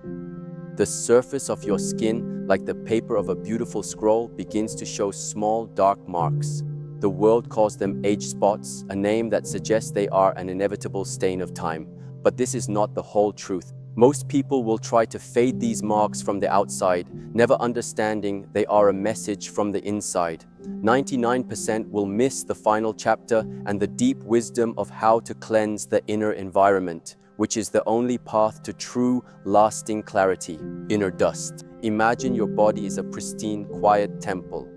The surface of your skin, like the paper of a beautiful scroll, begins to show small dark marks. The world calls them age spots, a name that suggests they are an inevitable stain of time. But this is not the whole truth. Most people will try to fade these marks from the outside, never understanding they are a message from the inside. 99% will miss the final chapter and the deep wisdom of how to cleanse the inner environment, which is the only path to true, lasting clarity. Inner dust. Imagine your body is a pristine, quiet temple.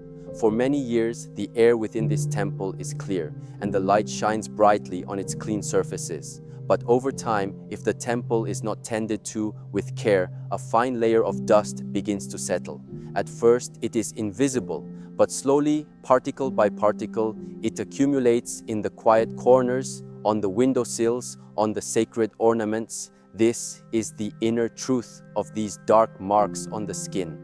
For many years, the air within this temple is clear, and the light shines brightly on its clean surfaces. But over time, if the temple is not tended to with care, a fine layer of dust begins to settle. At first, it is invisible, but slowly, particle by particle, it accumulates in the quiet corners, on the windowsills, on the sacred ornaments. This is the inner truth of these dark marks on the skin.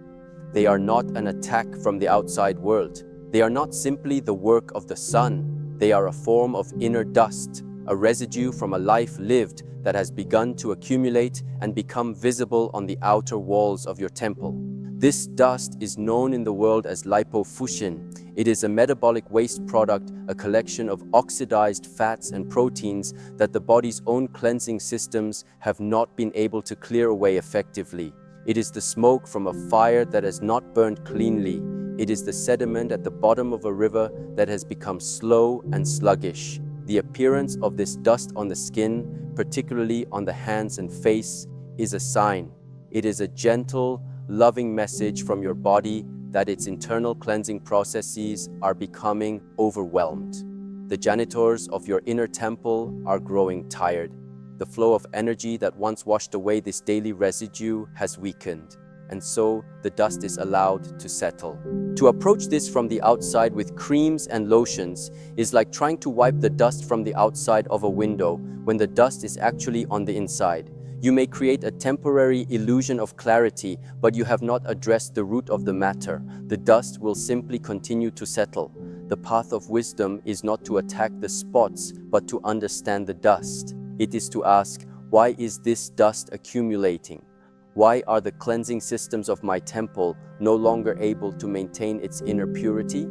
They are not an attack from the outside world. They are not simply the work of the sun. They are a form of inner dust, a residue from a life lived that has begun to accumulate and become visible on the outer walls of your temple. This dust is known in the world as lipofuscin. It is a metabolic waste product, a collection of oxidized fats and proteins that the body's own cleansing systems have not been able to clear away effectively. It is the smoke from a fire that has not burned cleanly. It is the sediment at the bottom of a river that has become slow and sluggish. The appearance of this dust on the skin, particularly on the hands and face, is a sign. It is a gentle, loving message from your body that its internal cleansing processes are becoming overwhelmed. The janitors of your inner temple are growing tired. The flow of energy that once washed away this daily residue has weakened, and so the dust is allowed to settle. To approach this from the outside with creams and lotions is like trying to wipe the dust from the outside of a window when the dust is actually on the inside. You may create a temporary illusion of clarity, but you have not addressed the root of the matter. The dust will simply continue to settle. The path of wisdom is not to attack the spots, but to understand the dust. It is to ask, why is this dust accumulating? Why are the cleansing systems of my temple no longer able to maintain its inner purity?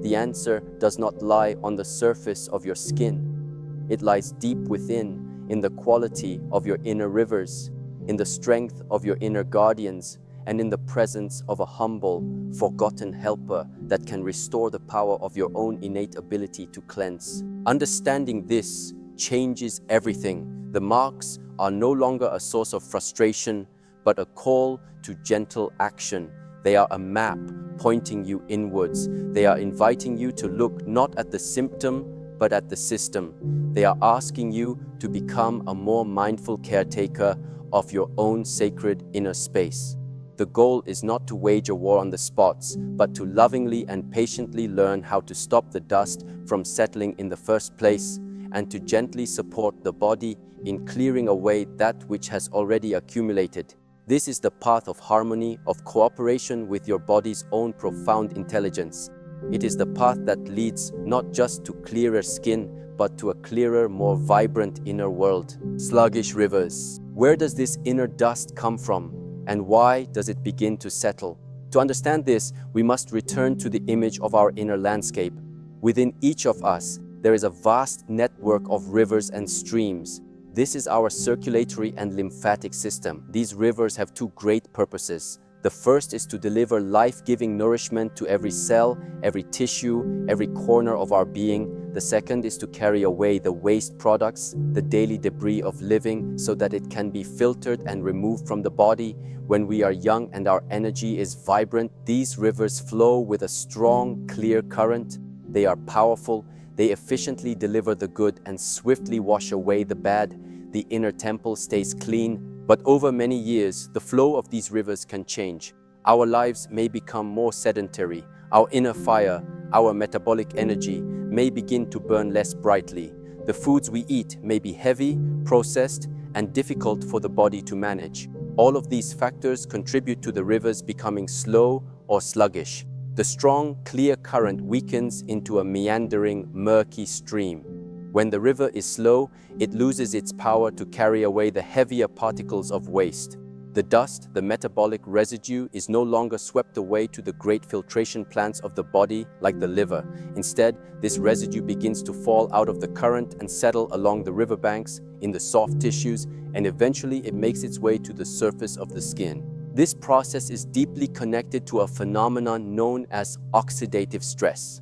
The answer does not lie on the surface of your skin. It lies deep within, in the quality of your inner rivers, in the strength of your inner guardians, and in the presence of a humble, forgotten helper that can restore the power of your own innate ability to cleanse. Understanding this changes everything. The marks are no longer a source of frustration, but a call to gentle action. They are a map pointing you inwards. They are inviting you to look not at the symptom, but at the system. They are asking you to become a more mindful caretaker of your own sacred inner space. The goal is not to wage a war on the spots, but to lovingly and patiently learn how to stop the dust from settling in the first place, and to gently support the body in clearing away that which has already accumulated. This is the path of harmony, of cooperation with your body's own profound intelligence. It is the path that leads not just to clearer skin, but to a clearer, more vibrant inner world. Sluggish rivers. Where does this inner dust come from, and why does it begin to settle? To understand this, we must return to the image of our inner landscape. Within each of us, there is a vast network of rivers and streams. This is our circulatory and lymphatic system. These rivers have two great purposes. The first is to deliver life-giving nourishment to every cell, every tissue, every corner of our being. The second is to carry away the waste products, the daily debris of living, so that it can be filtered and removed from the body. When we are young and our energy is vibrant, these rivers flow with a strong, clear current. They are powerful. They efficiently deliver the good and swiftly wash away the bad. The inner temple stays clean, but over many years, the flow of these rivers can change. Our lives may become more sedentary. Our inner fire, our metabolic energy, may begin to burn less brightly. The foods we eat may be heavy, processed, and difficult for the body to manage. All of these factors contribute to the rivers becoming slow or sluggish. The strong, clear current weakens into a meandering, murky stream. When the river is slow, it loses its power to carry away the heavier particles of waste. The dust, the metabolic residue, is no longer swept away to the great filtration plants of the body like the liver. Instead, this residue begins to fall out of the current and settle along the riverbanks, in the soft tissues, and eventually it makes its way to the surface of the skin. This process is deeply connected to a phenomenon known as oxidative stress.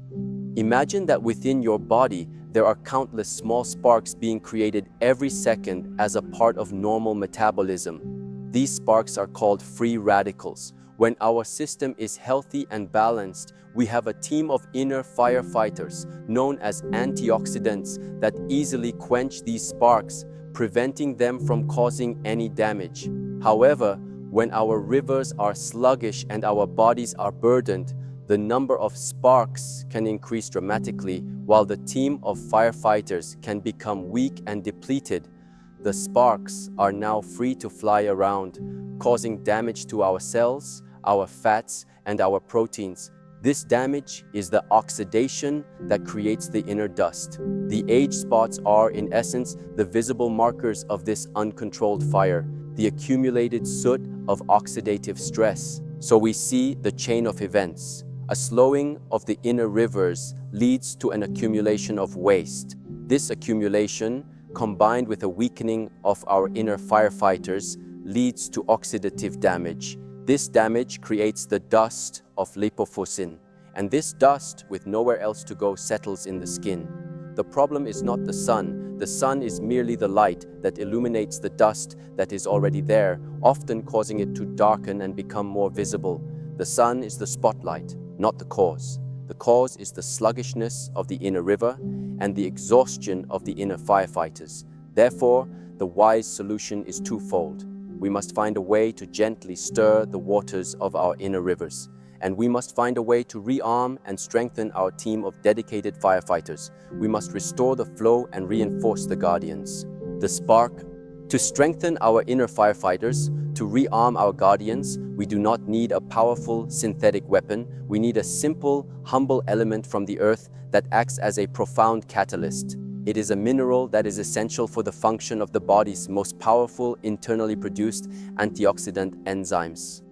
Imagine that within your body, there are countless small sparks being created every second as a part of normal metabolism. These sparks are called free radicals. When our system is healthy and balanced, we have a team of inner firefighters, known as antioxidants, that easily quench these sparks, preventing them from causing any damage. However, when our rivers are sluggish and our bodies are burdened, the number of sparks can increase dramatically, while the team of firefighters can become weak and depleted. The sparks are now free to fly around, causing damage to our cells, our fats, and our proteins. This damage is the oxidation that creates the inner dust. The age spots are, in essence, the visible markers of this uncontrolled fire, the accumulated soot of oxidative stress. So we see the chain of events. A slowing of the inner rivers leads to an accumulation of waste. This accumulation, combined with a weakening of our inner firefighters, leads to oxidative damage. This damage creates the dust of lipofuscin, and this dust, with nowhere else to go, settles in the skin. The problem is not the sun. The sun is merely the light that illuminates the dust that is already there, often causing it to darken and become more visible. The sun is the spotlight, not the cause. The cause is the sluggishness of the inner river and the exhaustion of the inner firefighters. Therefore, the wise solution is twofold. We must find a way to gently stir the waters of our inner rivers, and we must find a way to rearm and strengthen our team of dedicated firefighters. We must restore the flow and reinforce the guardians. The spark. To strengthen our inner firefighters, to rearm our guardians, we do not need a powerful synthetic weapon. We need a simple, humble element from the earth that acts as a profound catalyst. It is a mineral that is essential for the function of the body's most powerful, internally produced antioxidant enzymes.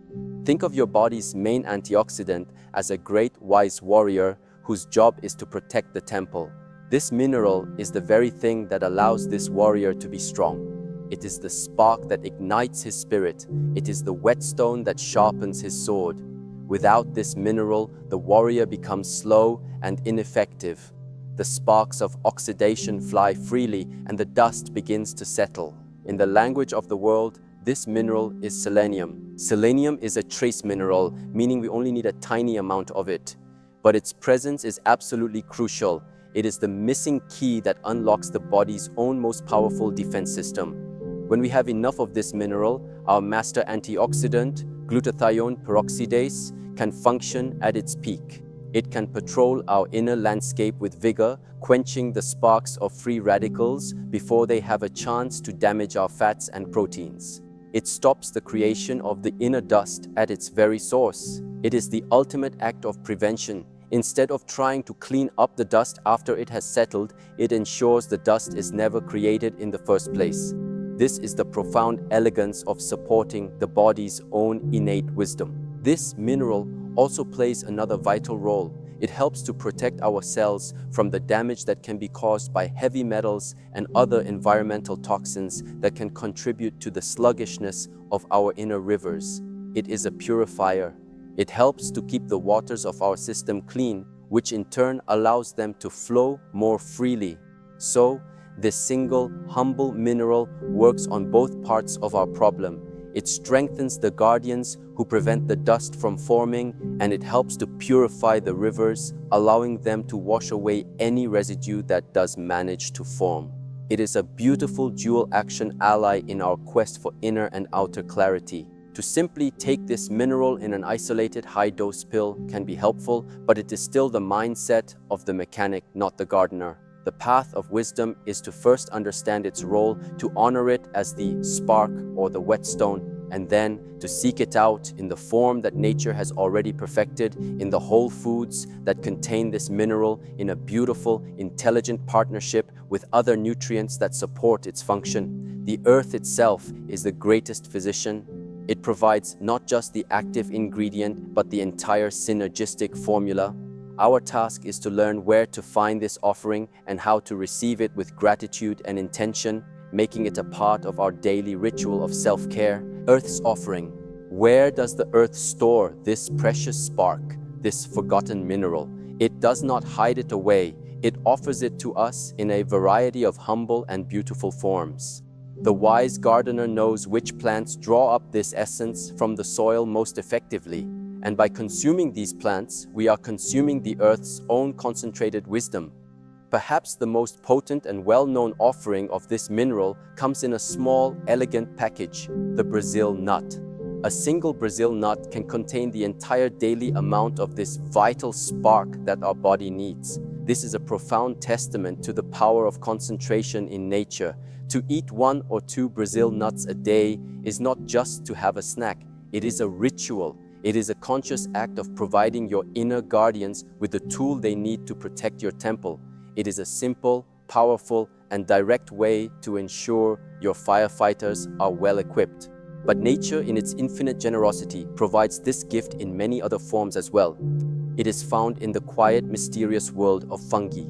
Think of your body's main antioxidant as a great wise warrior whose job is to protect the temple. This mineral is the very thing that allows this warrior to be strong. It is the spark that ignites his spirit. It is the whetstone that sharpens his sword. Without this mineral, the warrior becomes slow and ineffective. The sparks of oxidation fly freely and the dust begins to settle. In the language of the world, this mineral is selenium. Selenium is a trace mineral, meaning we only need a tiny amount of it. But its presence is absolutely crucial. It is the missing key that unlocks the body's own most powerful defense system. When we have enough of this mineral, our master antioxidant, glutathione peroxidase, can function at its peak. It can patrol our inner landscape with vigor, quenching the sparks of free radicals before they have a chance to damage our fats and proteins. It stops the creation of the inner dust at its very source. It is the ultimate act of prevention. Instead of trying to clean up the dust after it has settled, it ensures the dust is never created in the first place. This is the profound elegance of supporting the body's own innate wisdom. This mineral also plays another vital role. It helps to protect our cells from the damage that can be caused by heavy metals and other environmental toxins that can contribute to the sluggishness of our inner rivers. It is a purifier. It helps to keep the waters of our system clean, which in turn allows them to flow more freely. So, this single, humble mineral works on both parts of our problem. It strengthens the guardians who prevent the dust from forming, and it helps to purify the rivers, allowing them to wash away any residue that does manage to form. It is a beautiful dual-action ally in our quest for inner and outer clarity. To simply take this mineral in an isolated high-dose pill can be helpful, but it is still the mindset of the mechanic, not the gardener. The path of wisdom is to first understand its role, to honor it as the spark or the whetstone, and then to seek it out in the form that nature has already perfected, in the whole foods that contain this mineral, in a beautiful, intelligent partnership with other nutrients that support its function. The earth itself is the greatest physician, It provides not just the active ingredient, but the entire synergistic formula. Our task is to learn where to find this offering and how to receive it with gratitude and intention, making it a part of our daily ritual of self-care. Earth's offering. Where does the earth store this precious spark, this forgotten mineral? It does not hide it away. It offers it to us in a variety of humble and beautiful forms. The wise gardener knows which plants draw up this essence from the soil most effectively, and by consuming these plants, we are consuming the earth's own concentrated wisdom. Perhaps the most potent and well-known offering of this mineral comes in a small, elegant package, the Brazil nut. A single Brazil nut can contain the entire daily amount of this vital spark that our body needs. This is a profound testament to the power of concentration in nature. To eat 1 or 2 Brazil nuts a day is not just to have a snack. It is a ritual. It is a conscious act of providing your inner guardians with the tool they need to protect your temple. It is a simple, powerful, and direct way to ensure your firefighters are well equipped. But nature, in its infinite generosity, provides this gift in many other forms as well. It is found in the quiet, mysterious world of fungi.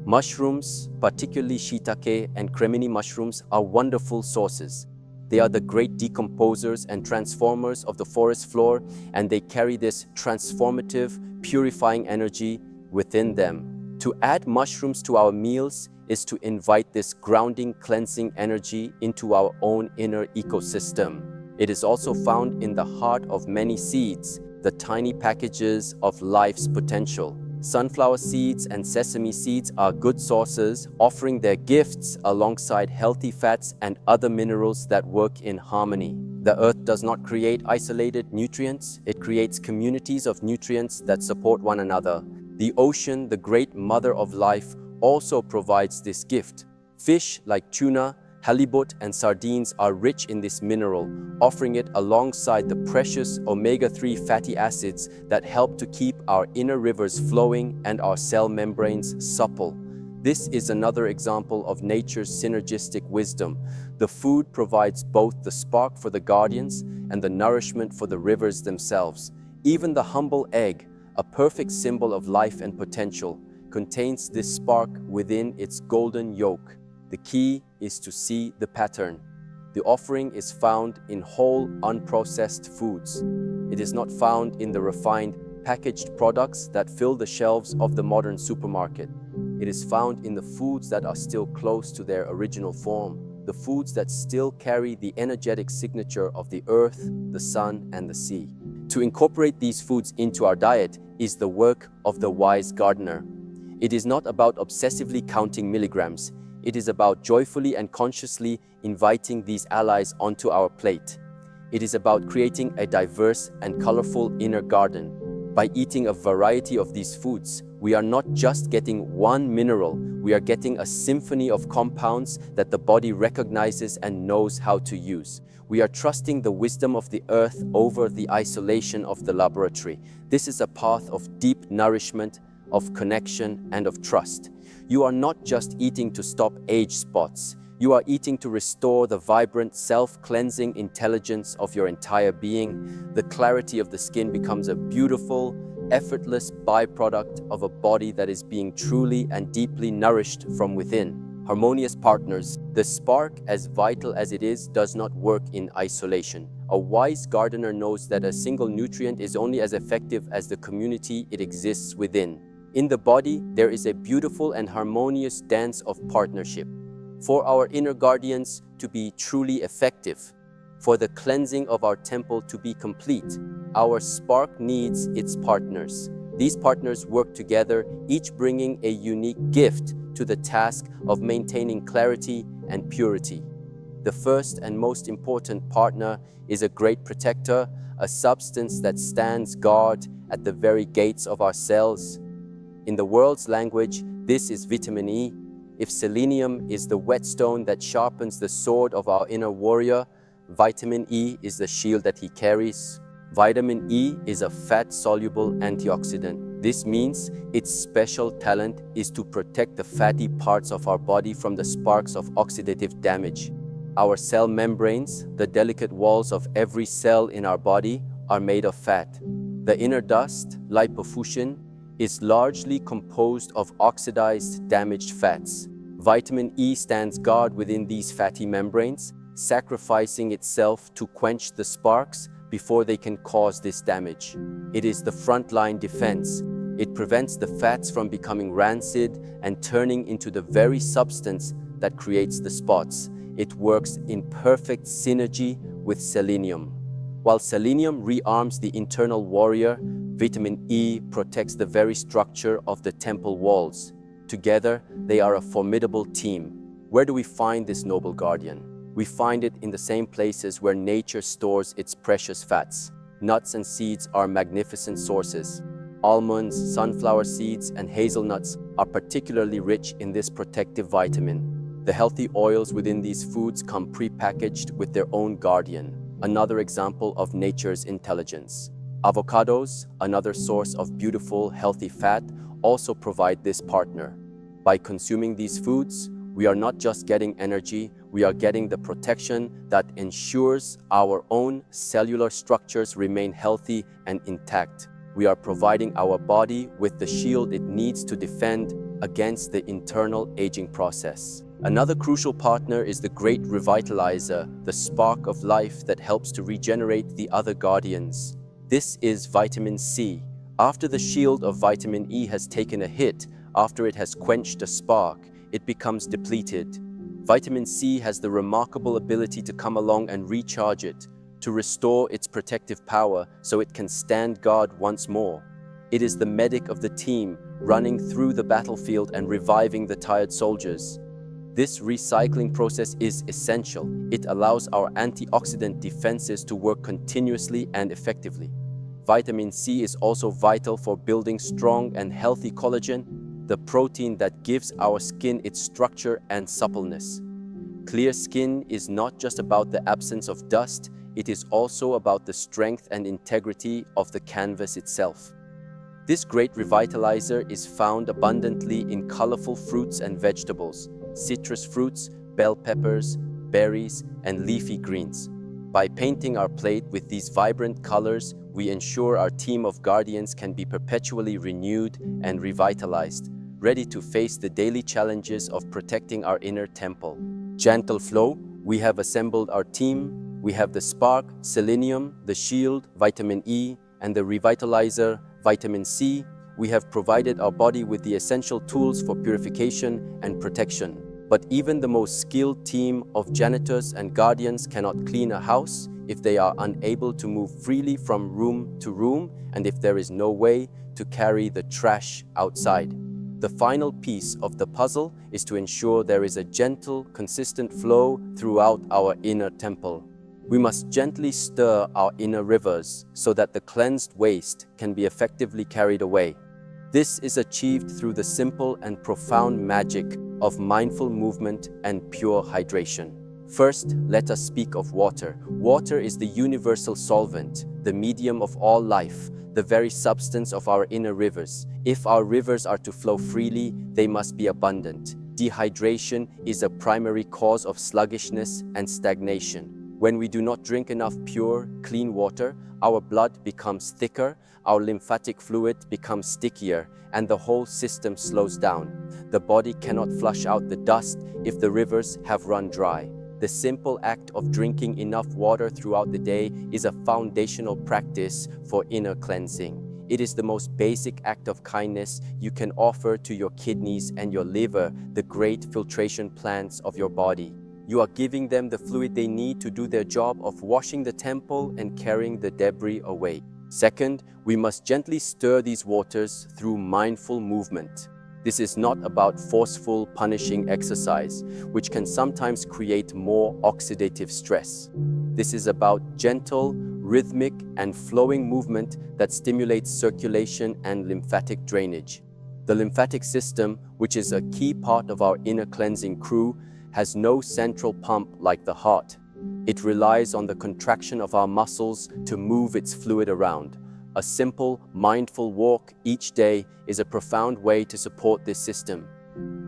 Mushrooms, particularly shiitake and cremini mushrooms, are wonderful sources. They are the great decomposers and transformers of the forest floor, and they carry this transformative, purifying energy within them. To add mushrooms to our meals is to invite this grounding, cleansing energy into our own inner ecosystem. It is also found in the heart of many seeds, the tiny packages of life's potential. Sunflower seeds and sesame seeds are good sources, offering their gifts alongside healthy fats and other minerals that work in harmony. The earth does not create isolated nutrients, it creates communities of nutrients that support one another. The ocean, the great mother of life, also provides this gift. Fish like tuna, halibut, and sardines are rich in this mineral, offering it alongside the precious omega-3 fatty acids that help to keep our inner rivers flowing and our cell membranes supple. This is another example of nature's synergistic wisdom. The food provides both the spark for the guardians and the nourishment for the rivers themselves. Even the humble egg, a perfect symbol of life and potential, contains this spark within its golden yolk. The key is to see the pattern. The offering is found in whole, unprocessed foods. It is not found in the refined, packaged products that fill the shelves of the modern supermarket. It is found in the foods that are still close to their original form, the foods that still carry the energetic signature of the earth, the sun, and the sea. To incorporate these foods into our diet is the work of the wise gardener. It is not about obsessively counting milligrams. It is about joyfully and consciously inviting these allies onto our plate. It is about creating a diverse and colorful inner garden. By eating a variety of these foods, we are not just getting one mineral, we are getting a symphony of compounds that the body recognizes and knows how to use. We are trusting the wisdom of the earth over the isolation of the laboratory. This is a path of deep nourishment, of connection, and of trust. You are not just eating to stop age spots. You are eating to restore the vibrant, self-cleansing intelligence of your entire being. The clarity of the skin becomes a beautiful, effortless byproduct of a body that is being truly and deeply nourished from within. Harmonious partners. The spark, as vital as it is, does not work in isolation. A wise gardener knows that a single nutrient is only as effective as the community it exists within. In the body, there is a beautiful and harmonious dance of partnership. For our inner guardians to be truly effective, for the cleansing of our temple to be complete, our spark needs its partners. These partners work together, each bringing a unique gift to the task of maintaining clarity and purity. The first and most important partner is a great protector, a substance that stands guard at the very gates of our cells. In the world's language, this is vitamin E. If selenium is the whetstone that sharpens the sword of our inner warrior, vitamin E is the shield that he carries. Vitamin E is a fat-soluble antioxidant. This means its special talent is to protect the fatty parts of our body from the sparks of oxidative damage. Our cell membranes, the delicate walls of every cell in our body, are made of fat. The inner dust, lipofuscin, is largely composed of oxidized, damaged fats. Vitamin E stands guard within these fatty membranes, sacrificing itself to quench the sparks before they can cause this damage. It is the frontline defense. It prevents the fats from becoming rancid and turning into the very substance that creates the spots. It works in perfect synergy with selenium. While selenium rearms the internal warrior, vitamin E protects the very structure of the temple walls. Together, they are a formidable team. Where do we find this noble guardian? We find it in the same places where nature stores its precious fats. Nuts and seeds are magnificent sources. Almonds, sunflower seeds, and hazelnuts are particularly rich in this protective vitamin. The healthy oils within these foods come pre-packaged with their own guardian, another example of nature's intelligence. Avocados, another source of beautiful, healthy fat, also provide this partner. By consuming these foods, we are not just getting energy, we are getting the protection that ensures our own cellular structures remain healthy and intact. We are providing our body with the shield it needs to defend against the internal aging process. Another crucial partner is the great revitalizer, the spark of life that helps to regenerate the other guardians. This is vitamin C. After the shield of vitamin E has taken a hit, after it has quenched a spark, it becomes depleted. Vitamin C has the remarkable ability to come along and recharge it, to restore its protective power so it can stand guard once more. It is the medic of the team, running through the battlefield and reviving the tired soldiers. This recycling process is essential. It allows our antioxidant defenses to work continuously and effectively. Vitamin C is also vital for building strong and healthy collagen, the protein that gives our skin its structure and suppleness. Clear skin is not just about the absence of dust, it is also about the strength and integrity of the canvas itself. This great revitalizer is found abundantly in colorful fruits and vegetables, citrus fruits, bell peppers, berries, and leafy greens. By painting our plate with these vibrant colors, we ensure our team of guardians can be perpetually renewed and revitalized, ready to face the daily challenges of protecting our inner temple. Gentle flow, we have assembled our team. We have the spark, selenium, the shield, vitamin E, and the revitalizer, vitamin C. We have provided our body with the essential tools for purification and protection. But even the most skilled team of janitors and guardians cannot clean a house if they are unable to move freely from room to room and if there is no way to carry the trash outside. The final piece of the puzzle is to ensure there is a gentle, consistent flow throughout our inner temple. We must gently stir our inner rivers so that the cleansed waste can be effectively carried away. This is achieved through the simple and profound magic of mindful movement and pure hydration. First, let us speak of water. Water is the universal solvent, the medium of all life, the very substance of our inner rivers. If our rivers are to flow freely, they must be abundant. Dehydration is a primary cause of sluggishness and stagnation. When we do not drink enough pure, clean water, our blood becomes thicker, our lymphatic fluid becomes stickier, and the whole system slows down. The body cannot flush out the dust if the rivers have run dry. The simple act of drinking enough water throughout the day is a foundational practice for inner cleansing. It is the most basic act of kindness you can offer to your kidneys and your liver, the great filtration plants of your body. You are giving them the fluid they need to do their job of washing the temple and carrying the debris away. Second, we must gently stir these waters through mindful movement. This is not about forceful, punishing exercise, which can sometimes create more oxidative stress. This is about gentle, rhythmic, and flowing movement that stimulates circulation and lymphatic drainage. The lymphatic system, which is a key part of our inner cleansing crew, has no central pump like the heart. It relies on the contraction of our muscles to move its fluid around. A simple, mindful walk each day is a profound way to support this system.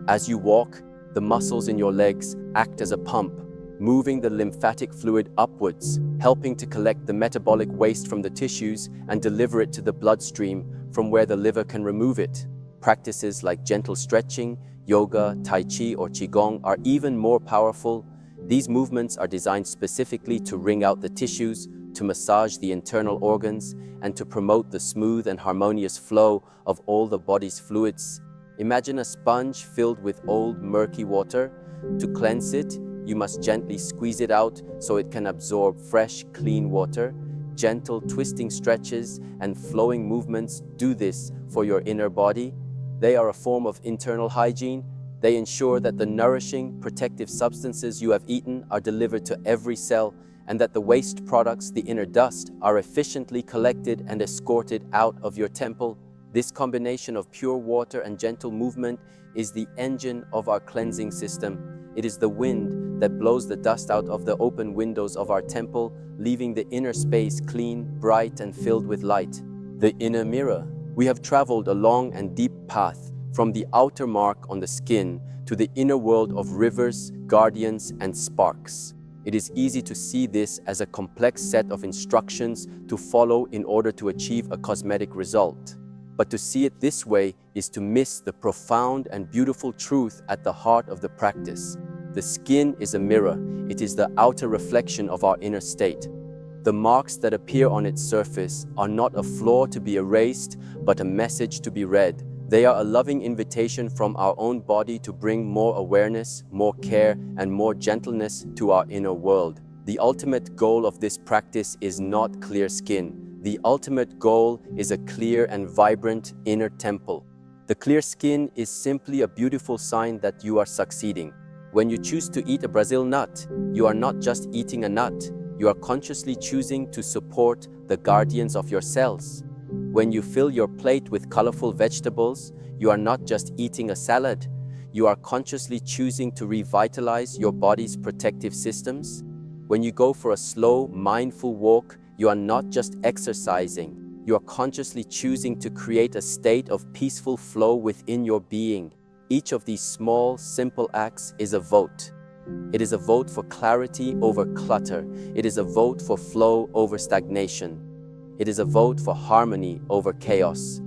As you walk, the muscles in your legs act as a pump, moving the lymphatic fluid upwards, helping to collect the metabolic waste from the tissues and deliver it to the bloodstream from where the liver can remove it. Practices like gentle stretching, yoga, tai chi, or qigong are even more powerful. These movements are designed specifically to wring out the tissues, to massage the internal organs, and to promote the smooth and harmonious flow of all the body's fluids. Imagine a sponge filled with old, murky water. To cleanse it, you must gently squeeze it out so it can absorb fresh, clean water. Gentle twisting stretches and flowing movements do this for your inner body. They are a form of internal hygiene. They ensure that the nourishing, protective substances you have eaten are delivered to every cell, and that the waste products, the inner dust, are efficiently collected and escorted out of your temple. This combination of pure water and gentle movement is the engine of our cleansing system. It is the wind that blows the dust out of the open windows of our temple, leaving the inner space clean, bright, and filled with light. The inner mirror. We have traveled a long and deep path from the outer mark on the skin to the inner world of rivers, guardians, and sparks. It is easy to see this as a complex set of instructions to follow in order to achieve a cosmetic result. But to see it this way is to miss the profound and beautiful truth at the heart of the practice. The skin is a mirror. It is the outer reflection of our inner state. The marks that appear on its surface are not a flaw to be erased, but a message to be read. They are a loving invitation from our own body to bring more awareness, more care, and more gentleness to our inner world. The ultimate goal of this practice is not clear skin. The ultimate goal is a clear and vibrant inner temple. The clear skin is simply a beautiful sign that you are succeeding. When you choose to eat a Brazil nut, you are not just eating a nut. You are consciously choosing to support the guardians of your cells. When you fill your plate with colorful vegetables, you are not just eating a salad. You are consciously choosing to revitalize your body's protective systems. When you go for a slow, mindful walk, you are not just exercising. You are consciously choosing to create a state of peaceful flow within your being. Each of these small, simple acts is a vote. It is a vote for clarity over clutter. It is a vote for flow over stagnation. It is a vote for harmony over chaos.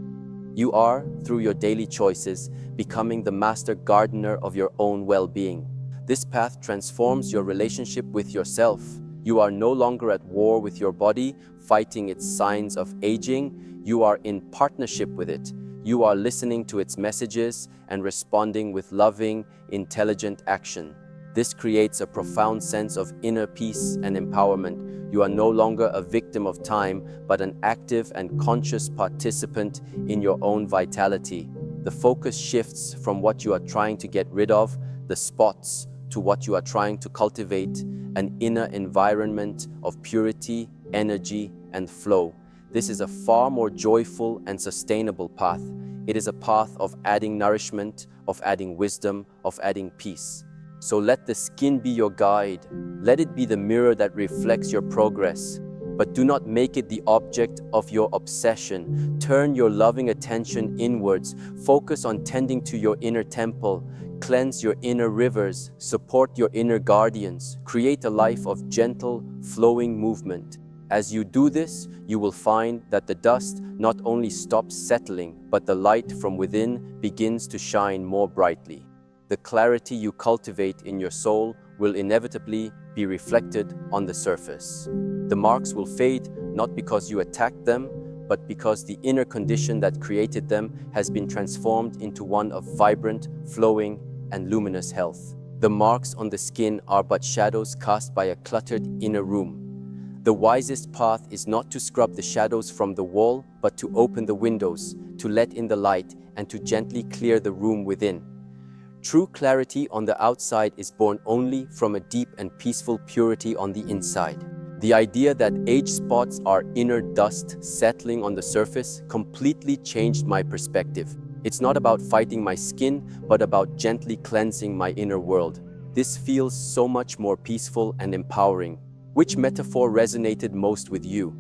You are, through your daily choices, becoming the master gardener of your own well-being. This path transforms your relationship with yourself. You are no longer at war with your body, fighting its signs of aging. You are in partnership with it. You are listening to its messages and responding with loving, intelligent action. This creates a profound sense of inner peace and empowerment. You are no longer a victim of time, but an active and conscious participant in your own vitality. The focus shifts from what you are trying to get rid of, the spots, to what you are trying to cultivate, an inner environment of purity, energy, and flow. This is a far more joyful and sustainable path. It is a path of adding nourishment, of adding wisdom, of adding peace. So let the skin be your guide. Let it be the mirror that reflects your progress. But do not make it the object of your obsession. Turn your loving attention inwards. Focus on tending to your inner temple. Cleanse your inner rivers. Support your inner guardians. Create a life of gentle, flowing movement. As you do this, you will find that the dust not only stops settling, but the light from within begins to shine more brightly. The clarity you cultivate in your soul will inevitably be reflected on the surface. The marks will fade not because you attacked them, but because the inner condition that created them has been transformed into one of vibrant, flowing, and luminous health. The marks on the skin are but shadows cast by a cluttered inner room. The wisest path is not to scrub the shadows from the wall, but to open the windows, to let in the light, and to gently clear the room within. True clarity on the outside is born only from a deep and peaceful purity on the inside. The idea that age spots are inner dust settling on the surface completely changed my perspective. It's not about fighting my skin, but about gently cleansing my inner world. This feels so much more peaceful and empowering. Which metaphor resonated most with you?